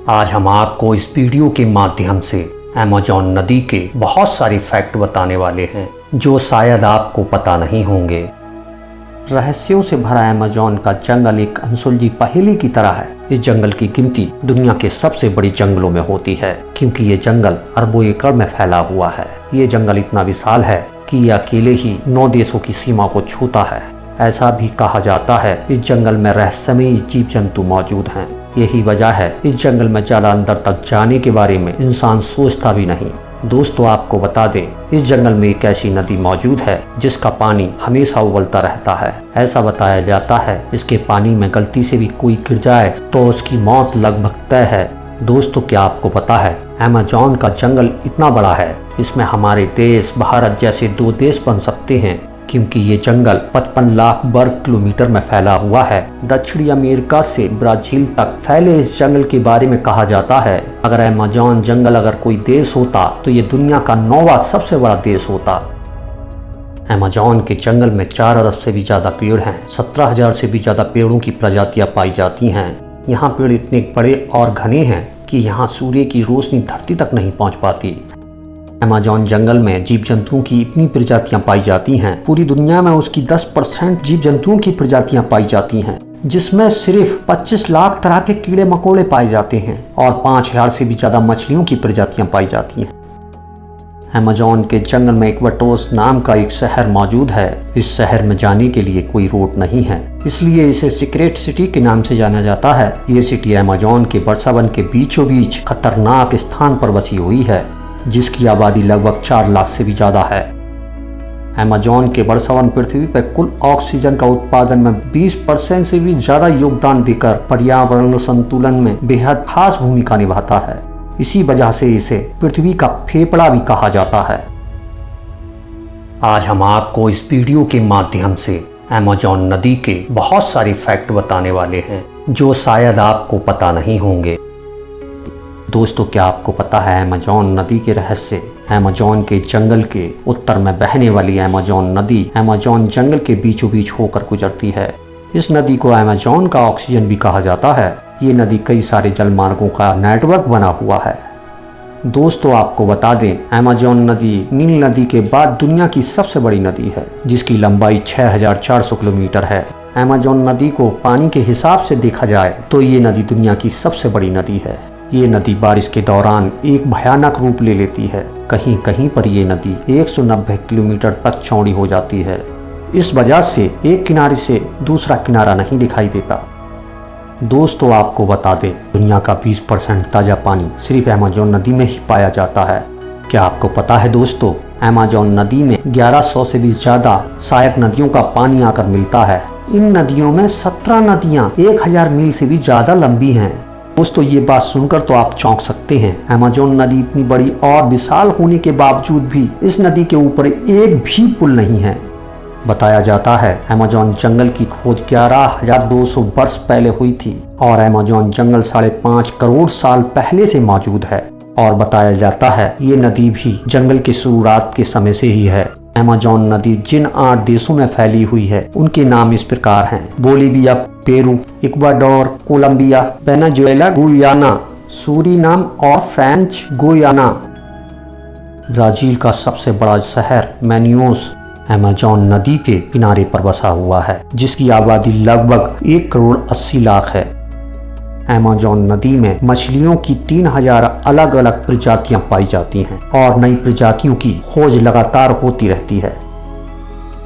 आज हम आपको इस वीडियो के माध्यम से अमेज़न नदी के बहुत सारे फैक्ट बताने वाले हैं जो शायद आपको पता नहीं होंगे। रहस्यों से भरा अमेज़न का जंगल एक अनसुलझी पहेली की तरह है। इस जंगल की गिनती दुनिया के सबसे बड़ी जंगलों में होती है क्योंकि ये जंगल अरबों एकड़ में फैला हुआ है। ये जंगल इतना विशाल है कि ये अकेले ही 9 देशों की सीमा को छूता है। ऐसा भी कहा जाता है इस जंगल में रहस्यमयी जीव जंतु मौजूद हैं। यही वजह है इस जंगल में ज्यादा अंदर तक जाने के बारे में इंसान सोचता भी नहीं। दोस्तों, आपको बता दें, इस जंगल में एक ऐसी नदी मौजूद है जिसका पानी हमेशा उबलता रहता है। ऐसा बताया जाता है इसके पानी में गलती से भी कोई गिर जाए तो उसकी मौत लगभग तय है। दोस्तों, क्या आपको पता है अमेज़न का जंगल इतना बड़ा है, इसमें हमारे देश भारत जैसे 2 देश बन सकते हैं क्योंकि ये जंगल 55 लाख वर्ग किलोमीटर में फैला हुआ है। दक्षिणी अमेरिका से ब्राजील तक फैले इस जंगल के बारे में कहा जाता है अगर अमेज़न जंगल अगर कोई देश होता तो ये दुनिया का 9वां सबसे बड़ा देश होता। अमेज़न के जंगल में 4 अरब से भी ज्यादा पेड़ हैं। 17,000 से भी ज्यादा पेड़ों की प्रजातियां पाई जाती हैं। यहाँ पेड़ इतने बड़े और घने हैं कि यहाँ सूर्य की रोशनी धरती तक नहीं पहुँच पाती। अमेज़न जंगल में जीव जंतुओं की इतनी प्रजातियां पाई जाती हैं, पूरी दुनिया में उसकी 10% जीव जंतुओं की प्रजातियां पाई जाती हैं, जिसमें सिर्फ 25 लाख तरह के कीड़े मकोड़े पाए जाते हैं और 5,000 से भी ज्यादा मछलियों की प्रजातियां पाई जाती हैं। अमेज़न के जंगल में इक्वेटोस नाम का एक शहर मौजूद है। इस शहर में जाने के लिए कोई रोड नहीं है, इसलिए इसे सीक्रेट सिटी के नाम से जाना जाता है। ये सिटी अमेज़न के वर्षावन के बीचों बीच खतरनाक स्थान पर बसी हुई है जिसकी आबादी लगभग 4 लाख से भी ज्यादा है। अमेज़न के वर्षावन पृथ्वी पर कुल ऑक्सीजन का उत्पादन में 20% से भी ज्यादा योगदान देकर पर्यावरण संतुलन में बेहद खास भूमिका निभाता है। इसी वजह से इसे पृथ्वी का फेफड़ा भी कहा जाता है। आज हम आपको इस वीडियो के माध्यम से अमेज़न नदी के बहुत सारे फैक्ट बताने वाले हैं जो शायद आपको पता नहीं होंगे। दोस्तों, क्या आपको पता है अमेज़न नदी के रहस्य? अमेज़न के जंगल के उत्तर में बहने वाली अमेज़न नदी अमेज़न जंगल के बीचों बीच होकर गुजरती है। इस नदी को अमेज़न का ऑक्सीजन भी कहा जाता है। ये नदी कई सारे जलमार्गों का नेटवर्क बना हुआ है। दोस्तों, आपको बता दें, अमेज़न नदी नील नदी के बाद दुनिया की सबसे बड़ी नदी है जिसकी लंबाई 6,400 किलोमीटर है। अमेज़न नदी को पानी के हिसाब से देखा जाए तो ये नदी दुनिया की सबसे बड़ी नदी है। ये नदी बारिश के दौरान एक भयानक रूप ले लेती है। कहीं कहीं पर ये नदी 190 किलोमीटर तक चौड़ी हो जाती है। इस वजह से एक किनारे से दूसरा किनारा नहीं दिखाई देता। दोस्तों, आपको बता दें, दुनिया का 20% ताज़ा पानी सिर्फ अमेज़न नदी में ही पाया जाता है। क्या आपको पता है दोस्तों, अमेज़न नदी में 1100 से भी ज्यादा सहायक नदियों का पानी आकर मिलता है। इन नदियों में 17 नदियाँ 1000 मील से भी ज्यादा लंबी हैं। दोस्तों, ये बात सुनकर तो आप चौंक सकते हैं। अमेज़न नदी इतनी बड़ी और विशाल होने के बावजूद भी इस नदी के ऊपर एक भी पुल नहीं है। बताया जाता है अमेज़न जंगल की खोज 11,200 वर्ष पहले हुई थी और अमेज़न जंगल 5.5 करोड़ साल पहले से मौजूद है। और बताया जाता है ये नदी भी जंगल की शुरुआत के समय से ही है। अमेज़न नदी जिन 8 देशों में फैली हुई है उनके नाम इस प्रकार हैं: Bolivia, Peru, Ecuador, Colombia, Venezuela, Guyana, Suriname और फ्रेंच गुयाना। ब्राजील का सबसे बड़ा शहर मैन्यूस अमेज़न नदी के किनारे पर बसा हुआ है जिसकी आबादी लगभग 1 करोड़ 80 लाख है। अमेज़न नदी में मछलियों की 3000 अलग अलग प्रजातियां पाई जाती हैं और नई प्रजातियों की खोज लगातार होती रहती है।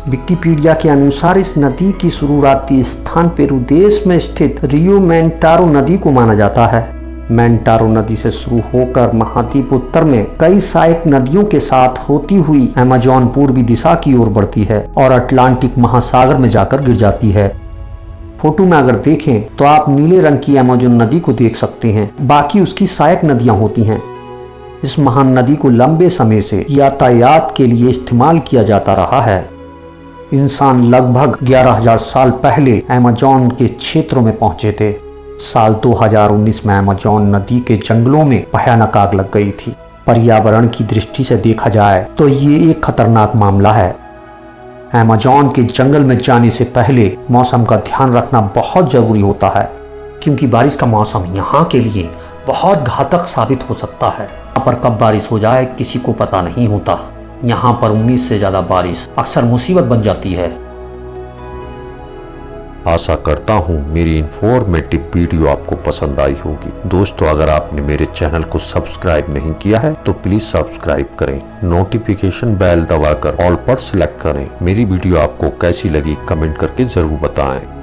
विकिपीडिया के अनुसार इस नदी की शुरुआती स्थान पेरू देश में स्थित रियो मेंटारो नदी को माना जाता है। मेंटारो नदी से शुरू होकर महाद्वीप उत्तर में कई सहायक नदियों के साथ होती हुई अमेज़न पूर्वी दिशा की ओर बढ़ती है और अटलांटिक महासागर में जाकर गिर जाती है। फोटो में अगर देखें तो आप नीले रंग की अमेज़न नदी को देख सकते हैं, बाकी उसकी सहायक नदियां होती हैं। इस महान नदी को लंबे समय से यातायात के लिए इस्तेमाल किया जाता रहा है। इंसान लगभग 11,000 साल पहले अमेज़न के क्षेत्रों में पहुंचे थे। साल 2019 में अमेज़न नदी के जंगलों में भयानक आग लग गई थी। पर्यावरण की दृष्टि से देखा जाए तो ये एक खतरनाक मामला है। अमेज़न के जंगल में जाने से पहले मौसम का ध्यान रखना बहुत जरूरी होता है क्योंकि बारिश का मौसम यहाँ के लिए बहुत घातक साबित हो सकता है। यहाँ पर कब बारिश हो जाए किसी को पता नहीं होता। यहाँ पर उम्मीद से ज़्यादा बारिश अक्सर मुसीबत बन जाती है। आशा करता हूँ मेरी इंफॉर्मेटिव वीडियो आपको पसंद आई होगी। दोस्तों, अगर आपने मेरे चैनल को सब्सक्राइब नहीं किया है तो प्लीज सब्सक्राइब करें, नोटिफिकेशन बेल दबाकर ऑल पर सिलेक्ट करें। मेरी वीडियो आपको कैसी लगी कमेंट करके जरूर बताएं।